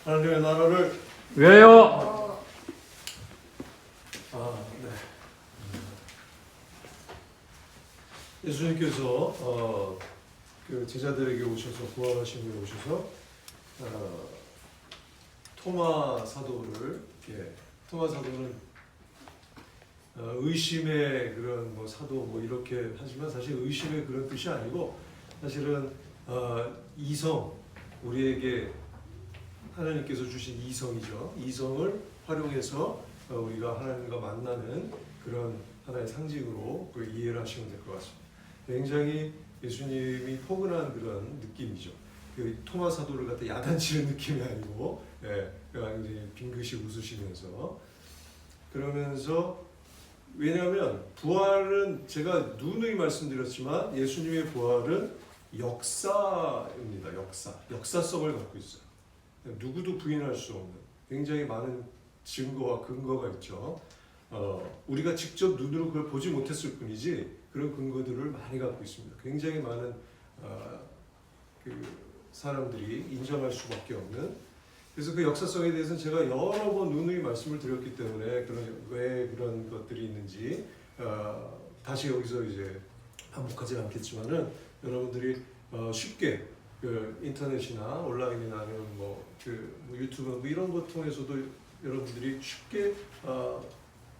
하나님의 나라를 위하여. 네. 예수님께서 그 제자들에게 오셔서 부활하신 후에 오셔서 토마 사도를 토마 사도는 의심의 그런 뭐 사도 뭐 이렇게 하지만 사실 의심의 그런 뜻이 아니고 사실은 이성 우리에게 하나님께서 주신 이성이죠. 이성을 활용해서 우리가 하나님과 만나는 그런 하나의 상징으로 이해를 하시면 될 것 같습니다. 굉장히 예수님이 포근한 그런 느낌이죠. 그 토마 사도를 갖다 야단치는 느낌이 아니고, 굉장히 빙긋이 웃으시면서 그러면서 왜냐하면 부활은 제가 누누이 말씀드렸지만 예수님의 부활은 역사입니다. 역사성을 갖고 있어요. 누구도 부인할 수 없는 굉장히 많은 증거와 근거가 있죠. 우리가 직접 눈으로 그걸 보지 못했을 뿐이지 그런 근거들을 많이 갖고 있습니다. 굉장히 많은 그 사람들이 인정할 수밖에 없는. 그래서 그 역사성에 대해서는 제가 여러 번 누누이 말씀을 드렸기 때문에 왜 그런 것들이 있는지 다시 여기서 이제 반복하지 않겠지만은 여러분들이 쉽게 그 인터넷이나 온라인이나 아니면 그 유튜브 뭐 이런 것 통해서도 여러분들이 쉽게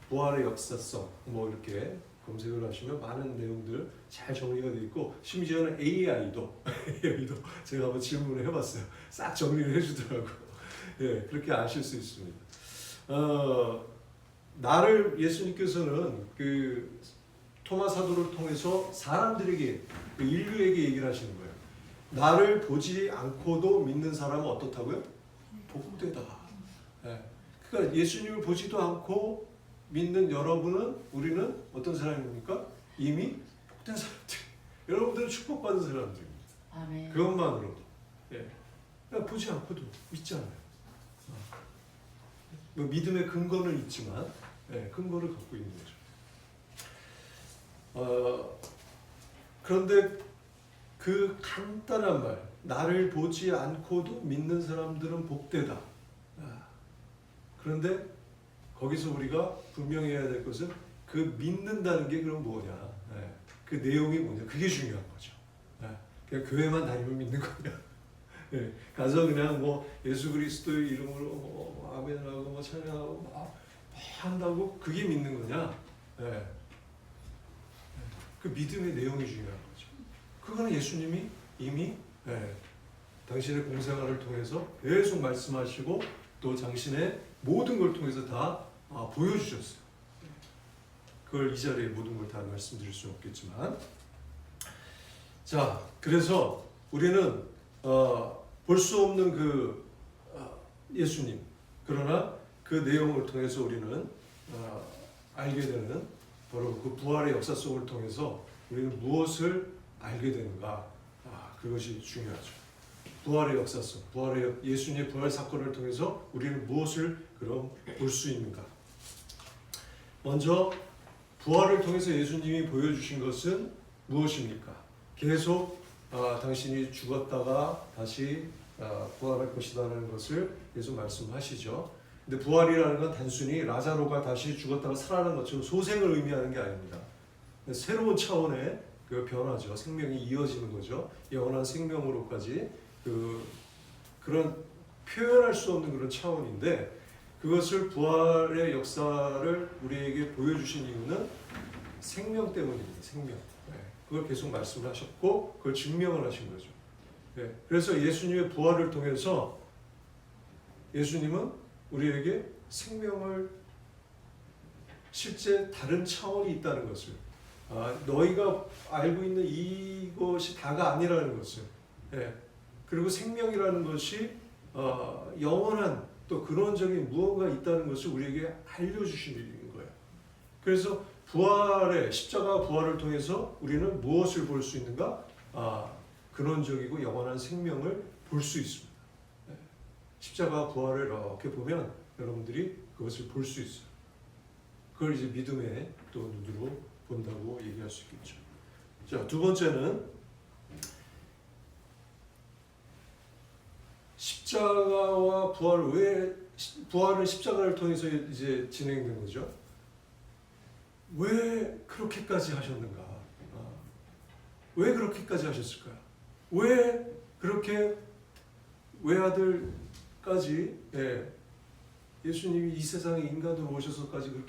부활의 역사성 뭐 이렇게 검색을 하시면 많은 내용들 잘 정리가 되어 있고 심지어는 AI도 제가 한번 질문을 해봤어요. 싹 정리를 해주더라고요. 그렇게 아실 수 있습니다. 나를 예수님께서는 그 토마 사도를 통해서 사람들에게 인류에게 얘기를 하시는 거예요. 나를 보지 않고도 믿는 사람은 어떻다고요? 복되다. 그러니까 예수님을 보지도 않고 믿는 여러분은 우리는 어떤 사람입니까? 이미 복된 사람들. 여러분들은 축복받은 사람들입니다. 아멘. 그것만으로도. 그러니까 보지 않고도 믿잖아요. 뭐 믿음의 근거는 있지만 근거를 갖고 있는 거죠. 그런데 그 간단한 말, 나를 보지 않고도 믿는 사람들은 복되다. 그런데 거기서 우리가 분명히 해야 될 것은 그 믿는다는 게 그럼 뭐냐, 그 내용이 뭐냐, 그게 중요한 거죠. 그냥 교회만 다니면 믿는 거냐. 가서 그냥 뭐 예수 그리스도의 이름으로 뭐 아멘하고 뭐 찬양하고 뭐 한다고 그게 믿는 거냐? 그 믿음의 내용이 중요한 거죠. 그거는 예수님이 이미 당신의 공생활을 통해서 계속 말씀하시고 또 당신의 모든 걸 통해서 다 보여주셨어요. 그걸 이 자리에 모든 걸 다 말씀드릴 수는 없겠지만, 자, 그래서 우리는 볼 수 없는 그 예수님, 그러나 그 내용을 통해서 우리는 알게 되는 바로 그 부활의 역사성을 통해서 우리는 무엇을 알게 되는가, 그것이 중요하죠. 부활의 역사성, 예수님의 부활 사건을 통해서 우리는 무엇을 그럼 볼 수 있는가? 먼저 부활을 통해서 예수님이 보여주신 것은 무엇입니까? 계속 당신이 죽었다가 다시 부활할 것이라는 것을 계속 말씀하시죠. 근데 부활이라는 건 단순히 라자로가 다시 죽었다가 살아난 것처럼 소생을 의미하는 게 아닙니다. 새로운 차원의 그 변화죠. 생명이 이어지는 거죠. 영원한 생명으로까지 그런 표현할 수 없는 그런 차원인데, 그것을 부활의 역사를 우리에게 보여주신 이유는 생명 때문입니다. 생명. 그걸 계속 말씀을 하셨고 그걸 증명을 하신 거죠. 그래서 예수님의 부활을 통해서 예수님은 우리에게 생명을 실제 다른 차원이 있다는 것을, 너희가 알고 있는 이것이 다가 아니라는 것을, 그리고 생명이라는 것이 영원한 또 근원적인 무언가 있다는 것을 우리에게 알려주시는 거예요. 그래서 십자가 부활을 통해서 우리는 무엇을 볼 수 있는가? 근원적이고 영원한 생명을 볼 수 있습니다. 십자가 부활을 이렇게 보면 여러분들이 그것을 볼 수 있어요. 그걸 이제 믿음의 또 눈으로 본다고 얘기할 수 있겠죠. 자, 두 번째는 십자가와 부활, 왜 부활은 십자가를 통해서 이제 진행된 거죠? 왜 그렇게까지 하셨는가? 왜 그렇게까지 하셨을까요? 왜 그렇게 외아들까지, 예수님이 이 세상에 인간으로 오셔서까지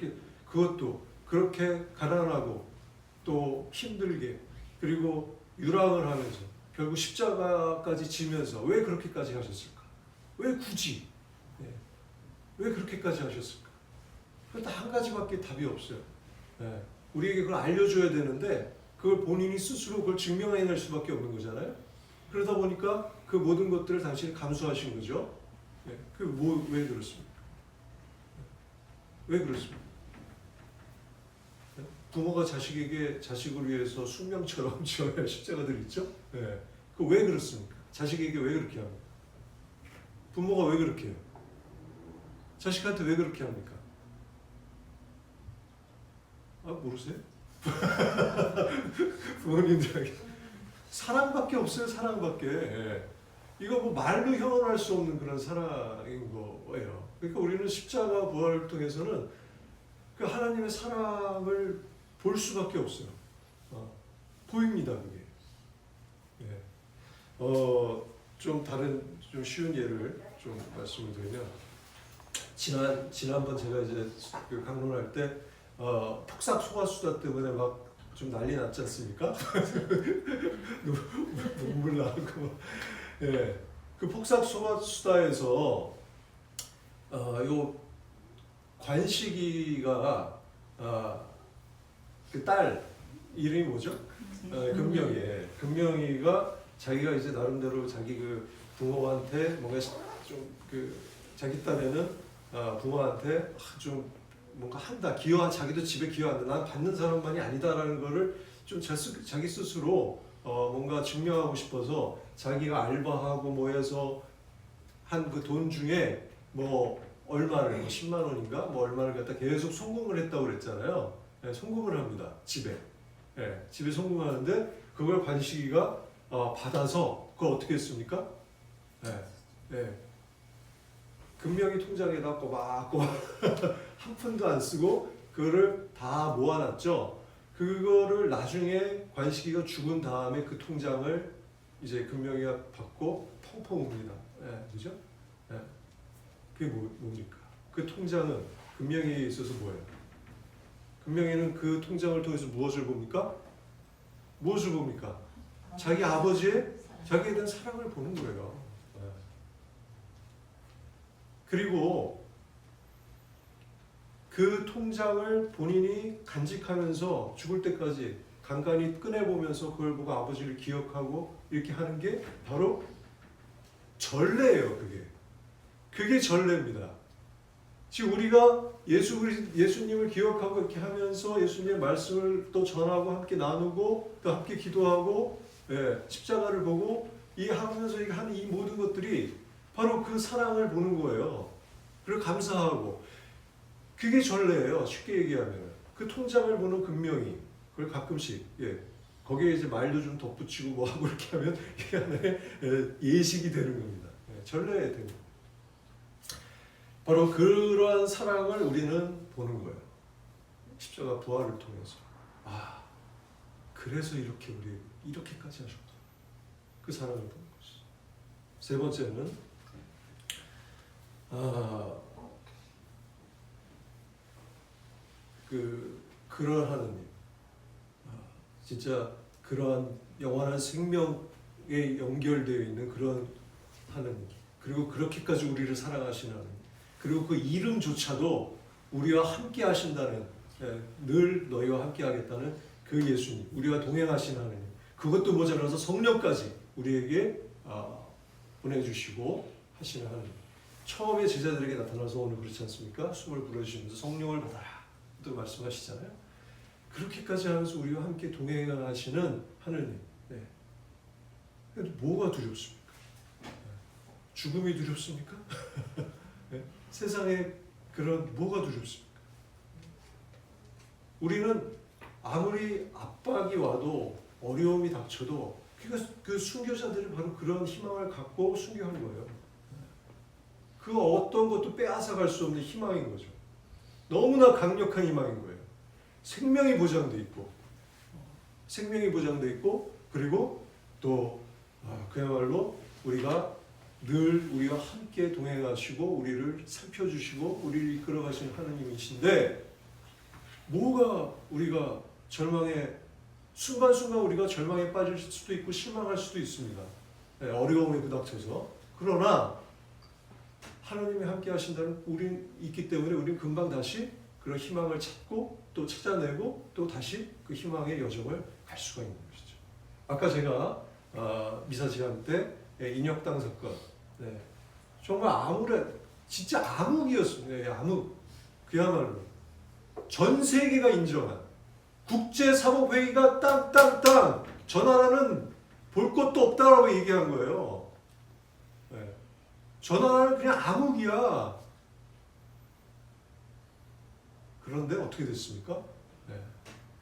그것도 그렇게 가난하고 또 힘들게, 그리고 유랑을 하면서 결국 십자가까지 지면서 왜 그렇게까지 하셨을까? 왜 굳이? 왜 그렇게까지 하셨을까? 딱 한 가지밖에 답이 없어요. 우리에게 그걸 알려줘야 되는데 그걸 본인이 스스로 그걸 증명해낼 수밖에 없는 거잖아요. 그러다 보니까 그 모든 것들을 당신이 감수하신 거죠. 왜 그렇습니까? 왜 그렇습니까? 부모가 자식을 위해서 숙명처럼 지어야 할 십자가들 있죠? 그 왜 그렇습니까? 자식에게 왜 그렇게 합니까? 부모가 왜 그렇게 해요? 자식한테 왜 그렇게 합니까? 모르세요? 부모님들에게 사랑밖에 없어요. 사랑밖에. 이거 뭐 말로 형언할 수 없는 그런 사랑인 거예요. 그러니까 우리는 십자가 부활을 통해서는 그 하나님의 사랑을 볼 수밖에 없어요. 보입니다, 그게. 좀 쉬운 예를 좀 말씀을 드리면, 지난번 제가 이제 그 강론할 때, 폭삭 소가수다 때문에 막 좀 난리 났지 않습니까? 눈물 나고. 그 폭삭 소가수다에서, 요 관식이가, 그 딸 이름이 뭐죠? 금명이가 자기가 이제 나름대로 자기 그 부모한테 뭔가 좀 그 자기 딴에는 부모한테 좀 뭔가 한다, 자기도 집에 기여한다, 난 받는 사람만이 아니다라는 거를 좀 자기 스스로 뭔가 증명하고 싶어서 자기가 알바하고 뭐 해서 한 그 돈 중에 뭐 얼마를, 뭐 10만 원인가 뭐 얼마를 갖다 계속 송금을 했다고 그랬잖아요. 송금을 합니다, 집에. 집에 송금하는데 그걸 관식이가 받아서 그걸 어떻게 했습니까? 금명이 통장에다 꼬박꼬박 한 푼도 안 쓰고 그거를 다 모아놨죠. 그거를 나중에 관식이가 죽은 다음에 그 통장을 이제 금명이가 받고 펑펑 웁니다. 그죠? 그게 뭡니까? 그 통장은 금명이에 있어서 뭐예요? 금명이는 그 통장을 통해서 무엇을 봅니까? 무엇을 봅니까? 자기 아버지의 자기에 대한 사랑을 보는 거예요. 그리고 그 통장을 본인이 간직하면서 죽을 때까지 간간히 꺼내보면서 그걸 보고 아버지를 기억하고 이렇게 하는 게 바로 전례예요. 그게 전례입니다. 지금 우리가 예수님을 기억하고 이렇게 하면서 예수님의 말씀을 또 전하고 함께 나누고 또 함께 기도하고 십자가를 보고 하면서 하는 이 모든 것들이 바로 그 사랑을 보는 거예요. 그리고 감사하고. 그게 전례예요. 쉽게 얘기하면. 그 통장을 보는 금명이. 그걸 가끔씩, 거기에 이제 말도 좀 덧붙이고 뭐 하고 이렇게 하면 이게 하나의 예식이 되는 겁니다. 전례에 되는 겁니다. 바로 그러한 사랑을 우리는 보는 거예요. 십자가 부활을 통해서. 그래서 이렇게까지 하셨다. 그 사랑을 보는 것이죠. 세 번째는, 그런 하느님, 진짜 그러한 영원한 생명에 연결되어 있는 그런 하느님, 그리고 그렇게까지 우리를 사랑하시는 하느님, 그리고 그 이름조차도 우리와 함께 하신다는, 늘 너희와 함께 하겠다는 그 예수님, 우리와 동행하신 하느님, 그것도 모자라서 성령까지 우리에게 보내주시고 하시는 하느님. 처음에 제자들에게 나타나서 오늘 그렇지 않습니까? 숨을 불어주시면서 성령을 받아라 또 말씀하시잖아요. 그렇게까지 하면서 우리와 함께 동행하시는 하느님. 뭐가 두렵습니까? 죽음이 두렵습니까? 세상에 뭐가 두렵습니까? 우리는 아무리 압박이 와도 어려움이 닥쳐도 그 순교자들이 바로 그런 희망을 갖고 순교한 거예요. 그 어떤 것도 빼앗아갈 수 없는 희망인 거죠. 너무나 강력한 희망인 거예요. 생명이 보장돼 있고, 그리고 또 그야말로 우리가 함께 동행하시고 우리를 살펴주시고 우리를 이끌어가시는 하나님이신데, 뭐가 우리가 순간순간 우리가 절망에 빠질 수도 있고 실망할 수도 있습니다. 네, 어려움에 부닥쳐서. 그러나 하나님이 함께 하신다는 우린 있기 때문에 우리는 금방 다시 그런 희망을 찾고 또 찾아내고 또 다시 그 희망의 여정을 갈 수가 있는 것이죠. 아까 제가 미사 시간 때 인혁당 사건, 네, 정말 진짜 암흑이었습니다. 네, 암흑. 그야말로 전 세계가 인정한 국제사법회의가 땅땅땅 저 나라는 볼 것도 없다라고 얘기한 거예요. 네. 저 나라는 그냥 암흑이야. 그런데 어떻게 됐습니까? 네.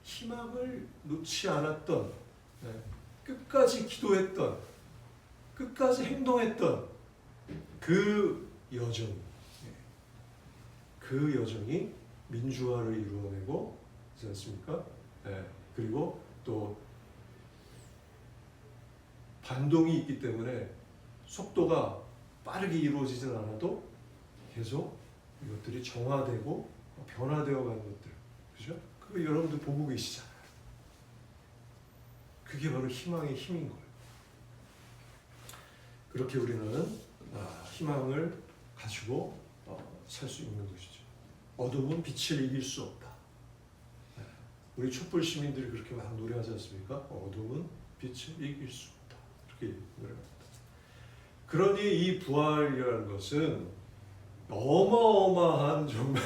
희망을 놓지 않았던, 네. 끝까지 기도했던, 끝까지 행동했던 그 여정이 민주화를 이루어내고 있지 않습니까? 네. 그리고 또 반동이 있기 때문에 속도가 빠르게 이루어지진 않아도 계속 이것들이 정화되고 변화되어 가는 것들, 그죠? 그거 여러분들 보고 계시잖아요. 그게 바로 희망의 힘인 거예요. 그렇게 우리는 희망을 가지고 살 수 있는 것이죠. 어둠은 빛을 이길 수 없다. 우리 촛불 시민들이 그렇게 막 노래하지 않습니까? 어둠은 빛을 이길 수 없다. 그렇게 노래합니다. 그러니 이 부활이라는 것은 어마어마한 정말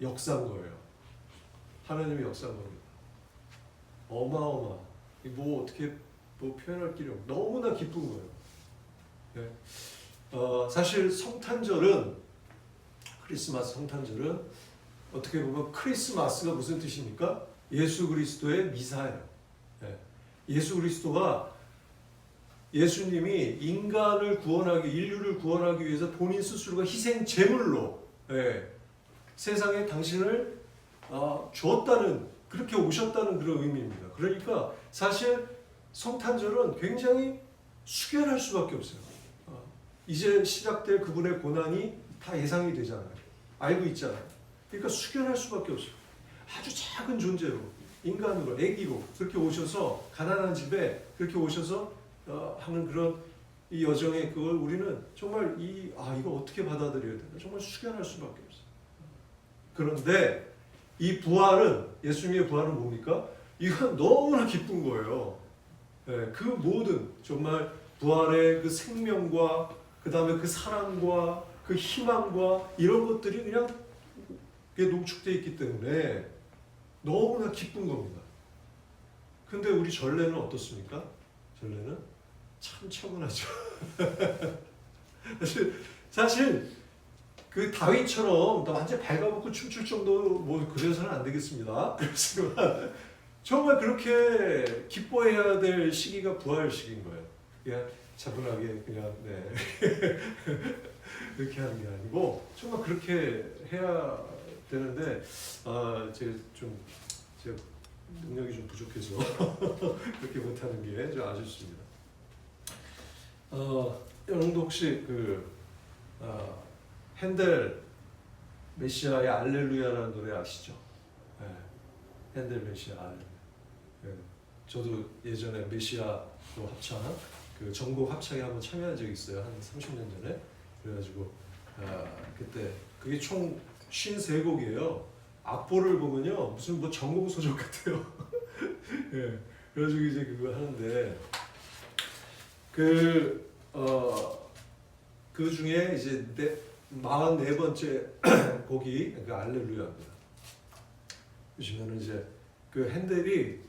역사인 거예요. 하나님의 역사인 겁니다. 어마어마. 뭐 어떻게 표현할 길이 없고 너무나 기쁜 거예요. 네. 사실 크리스마스 성탄절은 어떻게 보면 크리스마스가 무슨 뜻입니까? 예수 그리스도의 미사예요. 네. 예수님이 인류를 구원하기 위해서 본인 스스로가 희생 제물로 세상에 당신을 주었다는, 그렇게 오셨다는 그런 의미입니다. 그러니까 사실 성탄절은 굉장히 숙연할 수밖에 없어요. 이제 시작될 그분의 고난이 다 예상이 되잖아요. 알고 있잖아요. 그러니까 숙연할 수밖에 없어요. 아주 작은 존재로, 인간으로, 아기로 그렇게 오셔서 가난한 집에 그렇게 오셔서 하는 그런 이 여정의 그걸 우리는 정말 이거 어떻게 받아들여야 되나, 정말 숙연할 수밖에 없어요. 그런데 이 부활은, 예수님의 부활은 뭡니까? 이건 너무나 기쁜 거예요. 그 모든 정말 부활의 그 생명과 그 다음에 그 사랑과 그 희망과 이런 것들이 그냥 농축되어 있기 때문에 너무나 기쁜 겁니다. 근데 우리 전례는 어떻습니까? 전례는 참 차분하죠. 사실 그 다윗처럼 완전 발가벗고 춤출 정도 그래서는 안 되겠습니다. 그렇지만 정말 그렇게 기뻐해야 될 시기가 부활 시기인 거예요. 그냥 차분하게 그냥 그렇게 하는 게 아니고 정말 그렇게 해야 되는데 제가 능력이 좀 부족해서 그렇게 못하는 게 좀 아쉽습니다. 여러분도 혹시 핸델 메시아의 알렐루야라는 노래 아시죠? 핸델 메시아 알렐루야. 저도 예전에 메시아 합창, 그 전곡 합창에 한번 참여한 적이 있어요. 한 30년 전에. 그래가지고 그때 그게 총 53곡이에요. 악보를 보면요 무슨 전공 소절 같아요. 그래가지고 이제 그거 하는데 그 중에 이제 44번째 곡이 그 알렐루야입니다. 보시면은 이제 그 핸델이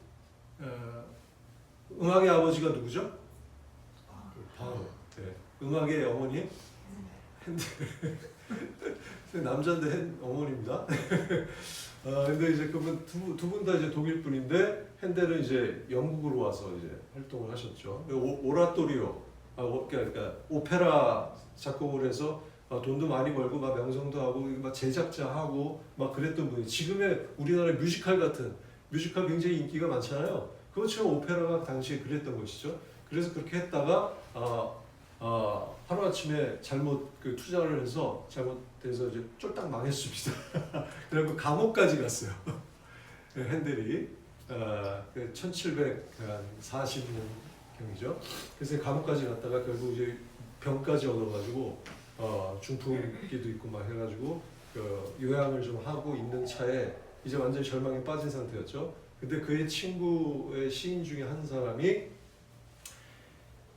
음악의 아버지가 누구죠? 바로 음악의 어머니 핸델. 남자인데 어머니입니다. 근데 이제 그분 두 분 다 이제 독일 분인데 핸델은 이제 영국으로 와서 이제 활동을 하셨죠. 오라토리오, 그러니까 오페라 작곡을 해서 돈도 많이 벌고 막 명성도 하고 막 제작자 하고 막 그랬던 분이 지금의 우리나라 뮤지컬 같은 뮤지컬 굉장히 인기가 많잖아요. 그것처럼 오페라가 당시에 그랬던 것이죠. 그래서 그렇게 했다가 하루아침에 잘못 그 투자를 해서 잘못돼서 이제 쫄딱 망했습니다. 그리고 감옥까지 갔어요. 핸델이 그 1740년경이죠. 그래서 감옥까지 갔다가 결국 이제 병까지 얻어가지고 중풍기도 있고 막 해가지고 그 요양을 좀 하고 있는 차에 이제 완전히 절망에 빠진 상태였죠. 근데 그의 친구의 시인 중에 한 사람이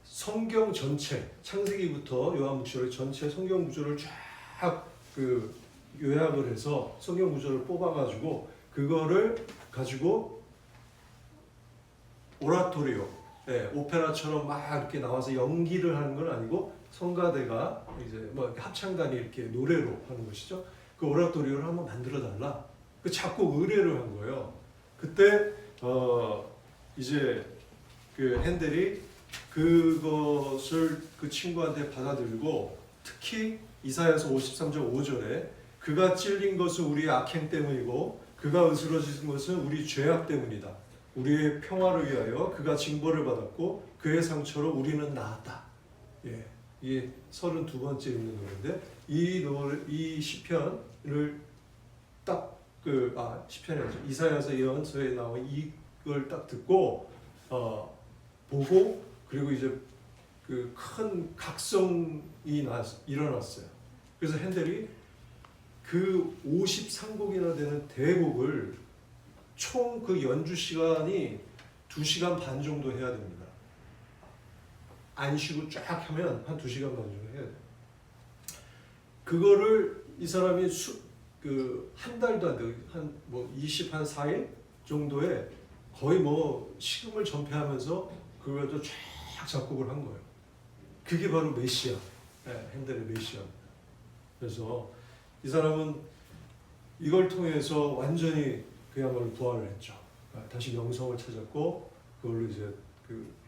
성경 전체 창세기부터 요한복음의 전체 성경 구조를 쫙 그 요약을 해서 성경 구조를 뽑아가지고 그거를 가지고 오라토리오, 오페라처럼 막 이렇게 나와서 연기를 하는 건 아니고 성가대가 이제 뭐 합창단이 이렇게 노래로 하는 것이죠. 그 오라토리오를 한번 만들어 달라. 그 작곡 의뢰를 한 거예요. 그때 이제 그 핸델이 그것을 그 친구한테 받아들이고 특히 이사야서 53장 5절에 그가 찔린 것은 우리의 악행 때문이고 그가 으스러진 것은 우리 죄악 때문이다. 우리의 평화를 위하여 그가 징벌을 받았고 그의 상처로 우리는 나았다. 예, 이게 32번째 있는 노래인데 이 시편을 딱 시편이 아니죠. 이사야서 예언서에 나온 이걸 딱 듣고 보고 그리고 이제 그 큰 각성이 일어났어요. 그래서 핸델이 그 53곡이나 되는 대곡을 총 그 연주 시간이 2시간 반 정도 해야 됩니다. 안 쉬고 쫙 하면 한 2시간 반 정도 해야 돼요. 그거를 이 사람이 한 달도 안 되고 한 24일 정도에 거의 뭐 식음을 전폐하면서 그걸 또 쫙 작곡을 한 거예요. 그게 바로 메시아, 핸델의 메시아입니다. 그래서 이 사람은 이걸 통해서 완전히 그야말로 부활을 했죠. 다시 영성을 찾았고 그걸로 이제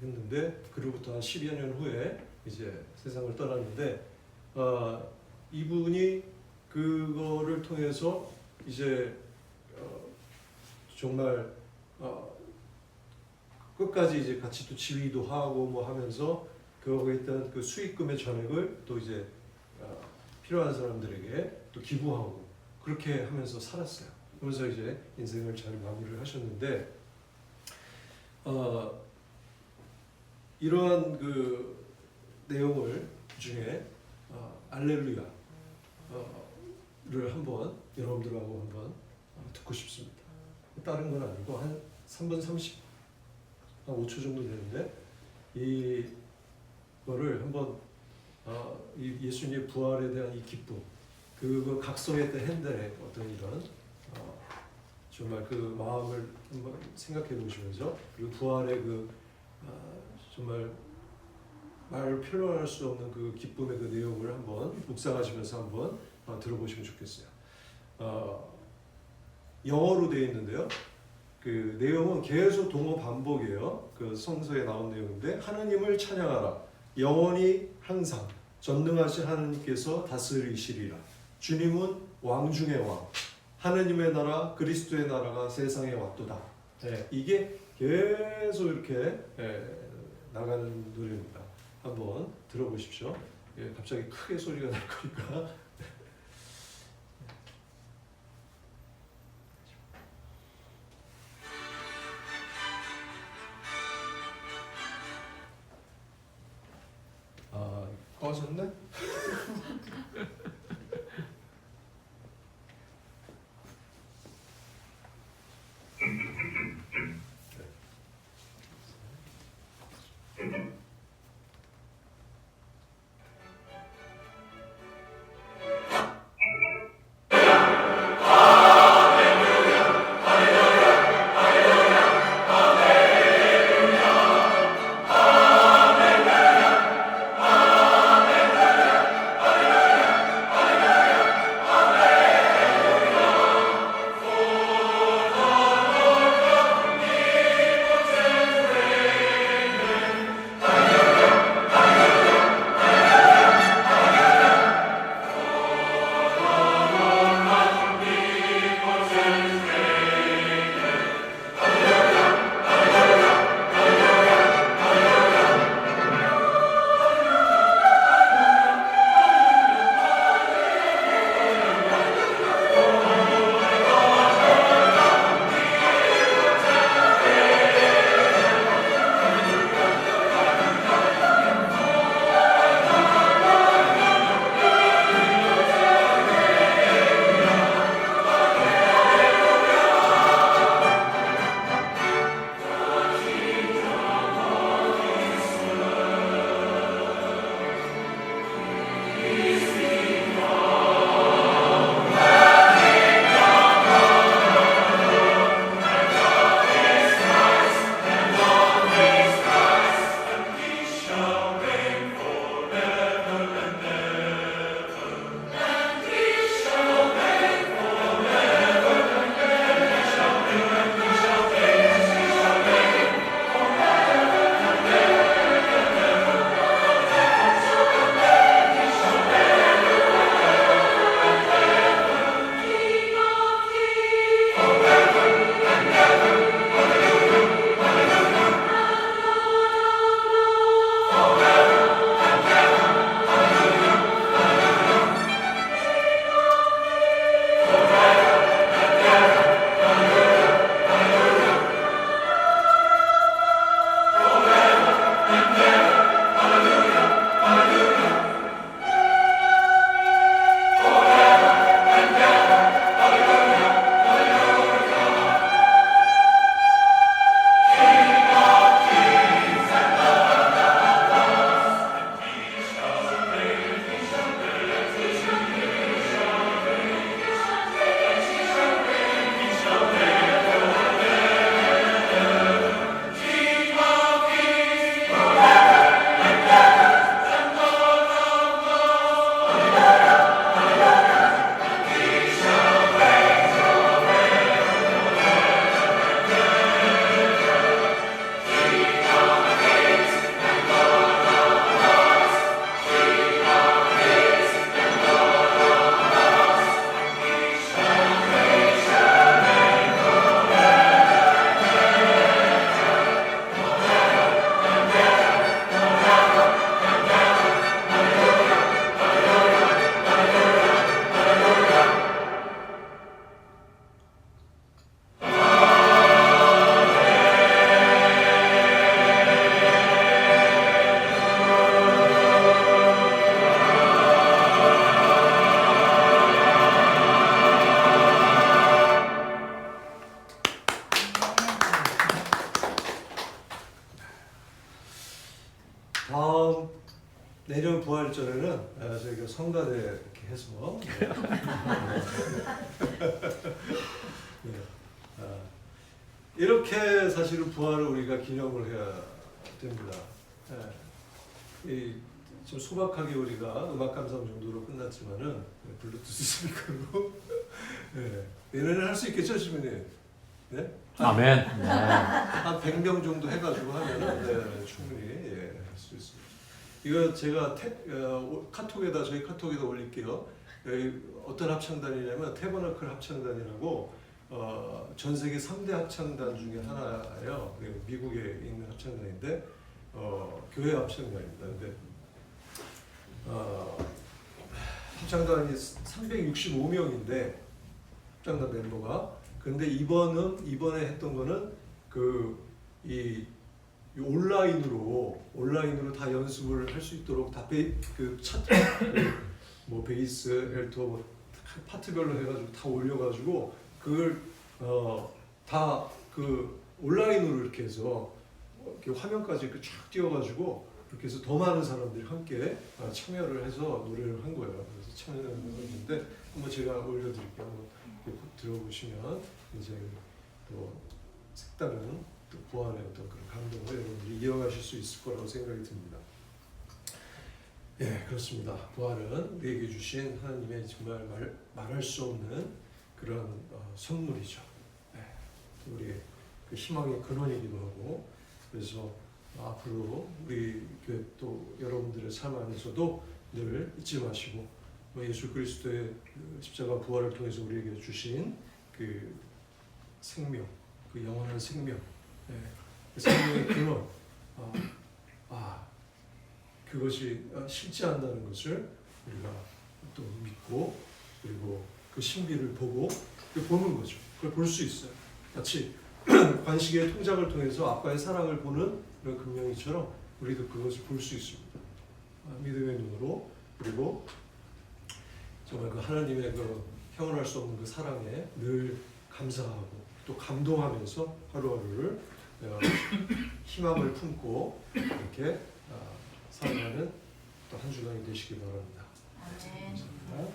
했는데 그로부터 한 10여 년 후에 이제 세상을 떠났는데 이분이 그거를 통해서 이제 정말 끝까지 이제 같이 또 지휘도 하고 뭐 하면서 그거에 있던 그 수익금의 전액을 또 이제 필요한 사람들에게 또 기부하고 그렇게 하면서 살았어요. 그러면서 이제 인생을 잘 마무리를 하셨는데 이러한 그 내용을 중에 알렐루야를 한번 여러분들하고 한번 듣고 싶습니다. 다른 건 아니고 한 3분 5초 정도 되는데 이거를 한번 예수님의 부활에 대한 이 기쁨 그거 각성했던 핸델의 어떤 이런 정말 그 마음을 한번 생각해 보시면서 그리고 부활의 그 정말 말을 표현할 수 없는 그 기쁨의 그 내용을 한번 묵상하시면서 한번 들어보시면 좋겠어요. 영어로 되어 있는데요. 그 내용은 계속 동어 반복이에요. 그 성서에 나온 내용인데 하나님을 찬양하라. 영원히 항상 전능하신 하나님께서 다스리시리라. 주님은 왕 중의 왕. 하느님의 나라 그리스도의 나라가 세상에 왔도다. 이게 계속 이렇게 나가는 노래입니다. 한번 들어보십시오. 갑자기 크게 소리가 날 거니까. 꺼졌네? 다음 내년 부활절에는 저희가 성가대 이렇게 해서 네. 이렇게 사실은 부활을 우리가 기념을 해야 됩니다. 좀 소박하게 우리가 음악 감상 정도로 끝났지만은 블루투스 스피커로 내년에 할 수 있겠죠, 시민님? 네? 아멘. 네. 한 100명 정도 해가지고 하면 충분히 할 수 있습니다. 이거 제가 카톡에다 저희 카톡에다 올릴게요. 어떤 합창단이냐면 태버너클 합창단이라고 전 세계 3대 합창단 중에 하나예요. 미국에 있는 합창단인데 교회 합창단입니다. 근데 합창단이 365명인데 합창단 멤버가 근데 이번에 했던 거는 이 온라인으로 다 연습을 할 수 있도록 다 차트 뭐 베이스, 엘토 뭐 파트별로 해가지고 다 올려가지고 그걸 다 온라인으로 이렇게 해서 이렇게 화면까지 이렇게 쫙 띄워가지고 이렇게 해서 더 많은 사람들이 함께 참여를 해서 노래를 한 거예요. 그래서 참여를 했는데 한번 제가 올려드릴게요. 한번 들어보시면 이제 또 색다른 또 부활의 어떤 그런 감동을 여러분들이 이어가실 수 있을 거라고 생각이 듭니다. 예, 그렇습니다. 부활은 우리에게 주신 하나님의 정말 말할 수 없는 그런 선물이죠. 예, 우리의 그 희망의 근원이기도 하고 그래서 앞으로 우리 교회 또 여러분들의 삶 안에서도 늘 잊지 마시고 예수 그리스도의 십자가 부활을 통해서 우리에게 주신 그 생명, 그 영원한 생명, 그 생명의 근원, 그것이 실제한다는 것을 우리가 또 믿고 그리고 그 신비를 보고 보는 거죠. 그걸 볼 수 있어요. 마치 관식의 통작을 통해서 아빠의 사랑을 보는 그런 금명이처럼 우리도 그것을 볼 수 있습니다. 믿음의 눈으로 그리고 정말 그 하나님의 그 형언할 수 없는 그 사랑에 늘 감사하고 또 감동하면서 하루하루를 희망을 품고 이렇게 살아가는 또 한 주간이 되시기 바랍니다. 아멘. 감사합니다.